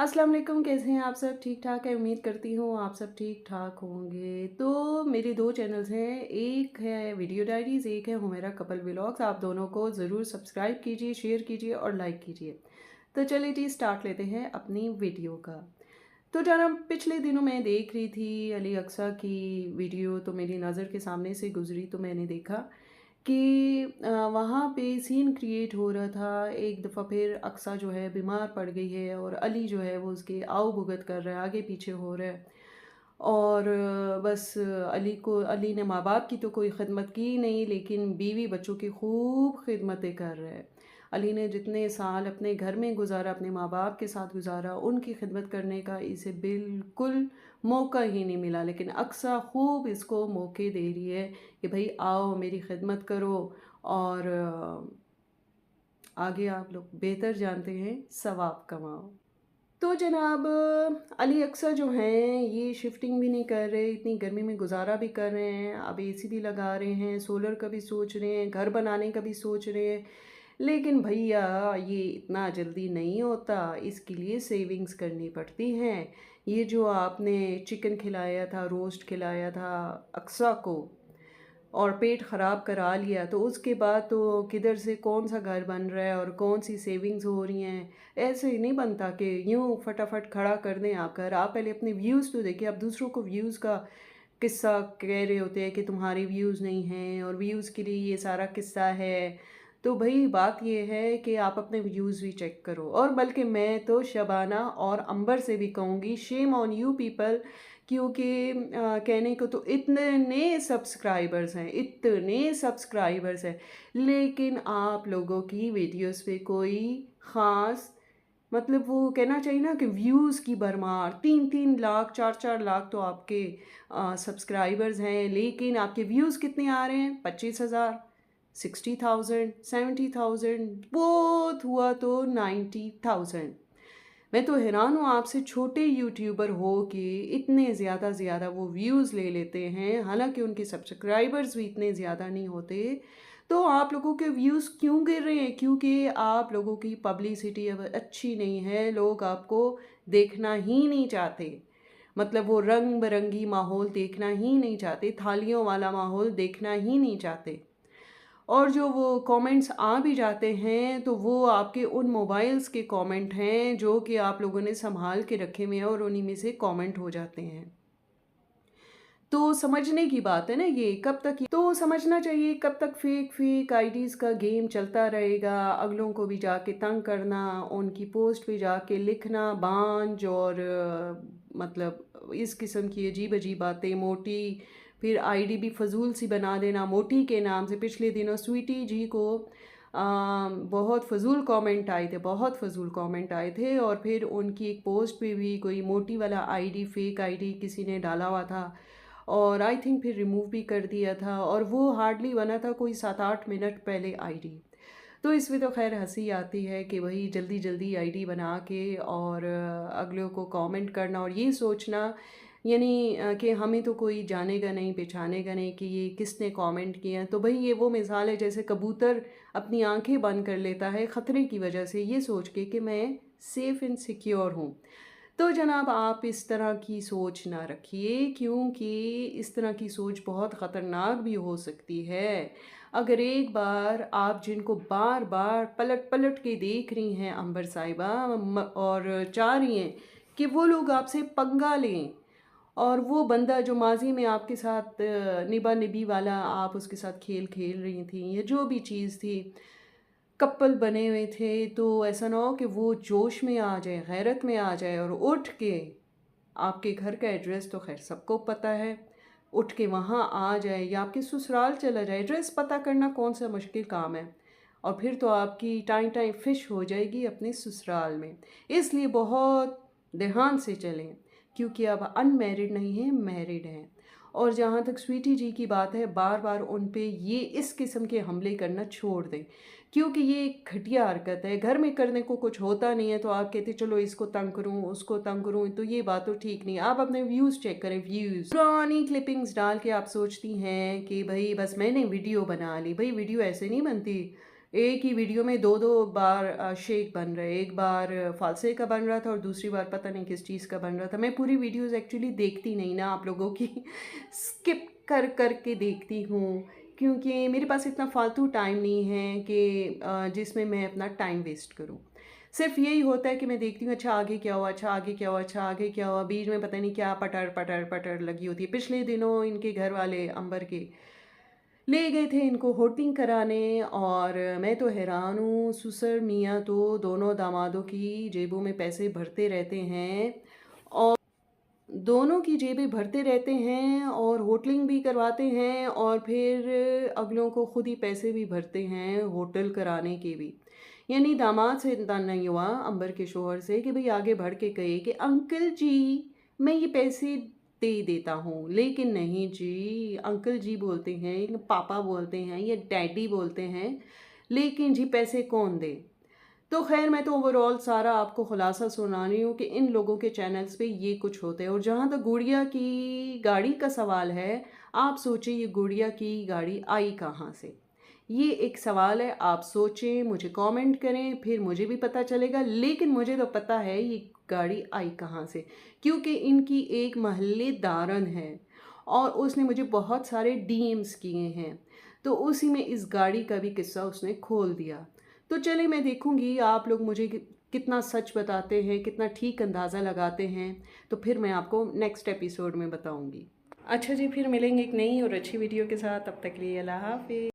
अस्सलाम वालेकुम, कैसे हैं आप सब? ठीक ठाक है, उम्मीद करती हूँ आप सब ठीक ठाक होंगे। तो मेरे दो चैनल्स हैं, एक है वीडियो डायरीज़, एक है हुमेरा कपल व्लॉग्स। आप दोनों को ज़रूर सब्सक्राइब कीजिए, शेयर कीजिए और लाइक कीजिए। तो चलिए जी, स्टार्ट लेते हैं अपनी वीडियो का। तो जनाब, पिछले दिनों मैं देख रही थी अली अक्सा की वीडियो, तो मेरी नज़र के सामने से गुजरी, तो मैंने देखा कि वहाँ पे सीन क्रिएट हो रहा था। एक दफ़ा फिर अक्सा जो है बीमार पड़ गई है और अली जो है वो उसके आओ भुगत कर रहा है, आगे पीछे हो रहा है। और बस अली ने माँ बाप की तो कोई खिदमत की नहीं, लेकिन बीवी बच्चों की खूब खिदमतें कर रहा है। अली ने जितने साल अपने घर में गुजारा, अपने माँ बाप के साथ गुजारा, उनकी खिदमत करने का इसे बिल्कुल मौका ही नहीं मिला। लेकिन अक्सा खूब इसको मौके दे रही है कि भाई आओ मेरी खिदमत करो। और आगे आप लोग बेहतर जानते हैं, सवाब कमाओ। तो जनाब, अली अक्सा जो हैं ये शिफ्टिंग भी नहीं कर रहे, इतनी गर्मी में गुजारा भी कर रहे हैं, अब एसी भी लगा रहे हैं, सोलर का भी सोच रहे हैं, घर बनाने का भी सोच रहे हैं। लेकिन भैया ये इतना जल्दी नहीं होता, इसके लिए सेविंग्स करनी पड़ती हैं। ये जो आपने चिकन खिलाया था, रोस्ट खिलाया था अक्सा को और पेट ख़राब करा लिया, तो उसके बाद तो किधर से कौन सा घर बन रहा है और कौन सी सेविंग्स हो रही हैं। ऐसे ही नहीं बनता कि यूँ फटाफट खड़ा कर दें आकर। आप पहले अपने व्यूज़ तो देखिए। आप दूसरों को व्यूज़ का किस्सा कह रहे होते हैं कि तुम्हारे व्यूज़ नहीं हैं और व्यूज़ के लिए ये सारा किस्सा है। तो भाई बात ये है कि आप अपने व्यूज़ भी चेक करो। और बल्कि मैं तो शबाना और अंबर से भी कहूँगी, शेम ऑन यू पीपल, क्योंकि कहने को तो इतने सब्सक्राइबर्स हैं, इतने सब्सक्राइबर्स हैं, लेकिन आप लोगों की वीडियोस पे कोई ख़ास, मतलब वो कहना चाहिए ना कि व्यूज़ की भरमार, 3-3 लाख 4-4 लाख तो आपके सब्सक्राइबर्स हैं, लेकिन आपके व्यूज़ कितने आ रहे हैं? 25,000, 60,000, 70,000, बहुत हुआ तो 90,000। मैं तो हैरान हूँ, आपसे छोटे यूट्यूबर हो के इतने ज़्यादा ज़्यादा वो व्यूज़ ले लेते हैं, हालांकि उनके सब्सक्राइबर्स भी इतने ज़्यादा नहीं होते। तो आप लोगों के व्यूज़ क्यों गिर रहे हैं? क्योंकि आप लोगों की पब्लिसिटी अब अच्छी नहीं है, लोग आपको देखना ही नहीं चाहते। मतलब वो रंग बिरंगी माहौल देखना ही नहीं चाहते, थालियों वाला माहौल देखना ही नहीं चाहते। और जो वो कमेंट्स आ भी जाते हैं, तो वो आपके उन मोबाइल्स के कमेंट हैं जो कि आप लोगों ने संभाल के रखे हुए हैं और उन्हीं में से कमेंट हो जाते हैं। तो समझने की बात है ना, ये कब तक, तो समझना चाहिए कब तक फेक फेक आईडीज़ का गेम चलता रहेगा। अगलों को भी जाके तंग करना, उनकी पोस्ट पे जाके लिखना बांझ और मतलब इस किस्म की अजीब अजीब बातें, मोटी, फिर आईडी भी फजूल सी बना देना मोटी के नाम से। पिछले दिनों स्वीटी जी को बहुत फजूल कमेंट आए थे, बहुत फजूल कमेंट आए थे, और फिर उनकी एक पोस्ट पे भी कोई मोटी वाला आईडी, फेक आईडी किसी ने डाला हुआ था और आई थिंक फिर रिमूव भी कर दिया था, और वो हार्डली बना था कोई 7-8 मिनट पहले आईडी। तो इसमें तो खैर हंसी आती है कि वही जल्दी जल्दी आईडी बना के और अगलों को कमेंट करना और ये सोचना, यानी कि हमें तो कोई जानेगा नहीं पहचानेगा नहीं कि ये किसने कमेंट किया है। तो भाई ये वो मिसाल है जैसे कबूतर अपनी आंखें बंद कर लेता है ख़तरे की वजह से, ये सोच के कि मैं सेफ़ एंड सिक्योर हूँ। तो जनाब, आप इस तरह की सोच ना रखिए, क्योंकि इस तरह की सोच बहुत ख़तरनाक भी हो सकती है। अगर एक बार आप जिनको बार बार पलट पलट के देख रही हैं अंबर साहिबा, और चाह रही हैं कि वो लोग आपसे पंगा लें, और वो बंदा जो माजी में आपके साथ निभा निभी वाला आप उसके साथ खेल खेल रही थी, या जो भी चीज़ थी, कपल बने हुए थे, तो ऐसा ना हो कि वो जोश में आ जाए, गैरत में आ जाए और उठ के, आपके घर का एड्रेस तो खैर सबको पता है, उठ के वहाँ आ जाए या आपके ससुराल चला जाए। एड्रेस पता करना कौन सा मुश्किल काम है, और फिर तो आपकी टाइम टाइम फिश हो जाएगी अपने ससुराल में। इसलिए बहुत ध्यान से चलें, क्योंकि अब अनमैरिड नहीं हैं, मैरिड हैं। और जहाँ तक स्वीटी जी की बात है, बार बार उन पे ये इस किस्म के हमले करना छोड़ दें, क्योंकि ये एक घटिया हरकत है। घर में करने को कुछ होता नहीं है तो आप कहते चलो इसको तंग करूँ, उसको तंग करूँ, तो ये बात तो ठीक नहीं। आप अपने व्यूज़ चेक करें, व्यूज़ पुरानी क्लिपिंग्स डाल के आप सोचती हैं कि भाई बस मैंने वीडियो बना ली। भाई वीडियो ऐसे नहीं बनती एक ही वीडियो में दो दो बार शेक बन रहे, एक बार फालसे का बन रहा था और दूसरी बार पता नहीं किस चीज़ का बन रहा था। मैं पूरी वीडियोस एक्चुअली देखती नहीं ना, आप लोगों की स्किप कर कर के देखती हूँ, क्योंकि मेरे पास इतना फालतू टाइम नहीं है कि जिसमें मैं अपना टाइम वेस्ट करूँ। सिर्फ यही होता है कि मैं देखती हूँ, अच्छा आगे क्या हुआ, अच्छा आगे क्या हुआ, अच्छा आगे क्या हुआ, बीच में पता नहीं क्या पटर पटर पटर लगी होती है। पिछले दिनों इनके घर वाले अंबर के ले गए थे इनको होटलिंग कराने, और मैं तो हैरान हूँ, ससुर मियाँ तो दोनों दामादों की जेबों में पैसे भरते रहते हैं, और दोनों की जेबें भरते रहते हैं और होटलिंग भी करवाते हैं, और फिर अगलों को खुद ही पैसे भी भरते हैं होटल कराने के भी। यानी दामाद से इतना नहीं हुआ अंबर के शोहर से कि भाई आगे बढ़ के कहे कि अंकल जी मैं ये पैसे दे देता हूँ, लेकिन नहीं जी, अंकल जी बोलते हैं, पापा बोलते हैं या डैडी बोलते हैं, लेकिन जी पैसे कौन दे। तो खैर मैं तो ओवरऑल सारा आपको खुलासा सुना रही हूँ कि इन लोगों के चैनल्स पे ये कुछ होते हैं। और जहाँ तक गुड़िया की गाड़ी का सवाल है, आप सोचिए ये गुड़िया की गाड़ी आई कहाँ से? ये एक सवाल है, आप सोचें, मुझे कमेंट करें, फिर मुझे भी पता चलेगा। लेकिन मुझे तो पता है ये गाड़ी आई कहाँ से, क्योंकि इनकी एक महल्लेदारन है और उसने मुझे बहुत सारे डीएम्स किए हैं, तो उसी में इस गाड़ी का भी किस्सा उसने खोल दिया। तो चलिए मैं देखूंगी आप लोग मुझे कितना सच बताते हैं, कितना ठीक अंदाज़ा लगाते हैं, तो फिर मैं आपको नेक्स्ट एपिसोड में बताऊंगी। अच्छा जी, फिर मिलेंगे एक नई और अच्छी वीडियो के साथ, तब तक के लिए अल्लाह हाफिज़।